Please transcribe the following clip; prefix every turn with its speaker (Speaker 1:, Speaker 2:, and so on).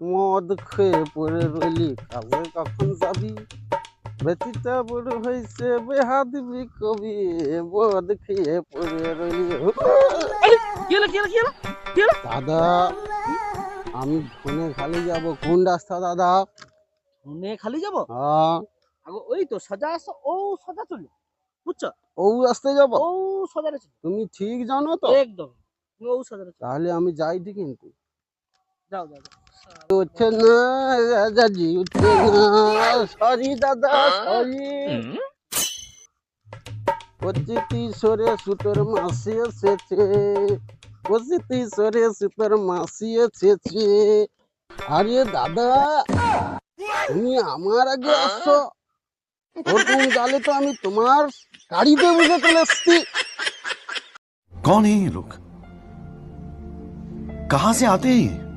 Speaker 1: মদ খেয়ে পড়ে রইলি, কাজে কখন যাবি? বেচিটা বড় হয়েছে বেহাদিবি কবি, মদ খেয়ে পড়ে রইলি।
Speaker 2: কি হলো কি হলো কি হলো কি হলো?
Speaker 1: দাদা, আমি ফোনে খালি যাব। কোন রাস্তা দাদা?
Speaker 2: ফোনে খালি যাবো?
Speaker 1: হ্যাঁ,
Speaker 2: আগো ওই তো সোজা আসো, ও সোজা চলো, বুঝছো?
Speaker 1: ও রাস্তায় যাব।
Speaker 2: ও সোজা চলো,
Speaker 1: তুমি ঠিক জানো তো?
Speaker 2: একদম তুমি ও সোজা চলো।
Speaker 1: তাহলে আমি যাইটি কিন্তু।
Speaker 2: যাও যাও যাও।
Speaker 1: উঠছে না রাজাজি, উঠছে না। সরি দাদা, সরি। পঁচিতি সরে সুতোর মাসি এসেছে, পঁচিতি সরে সুতোর মাসি এসেছে। আরে দাদা, তুমি আমার আগে আসছো। প্রথম গালে তো আমি তোমার গাড়িতে বুঝে চলে এসছি।
Speaker 3: कौन है ये लोग? कहां से आते हैं ये?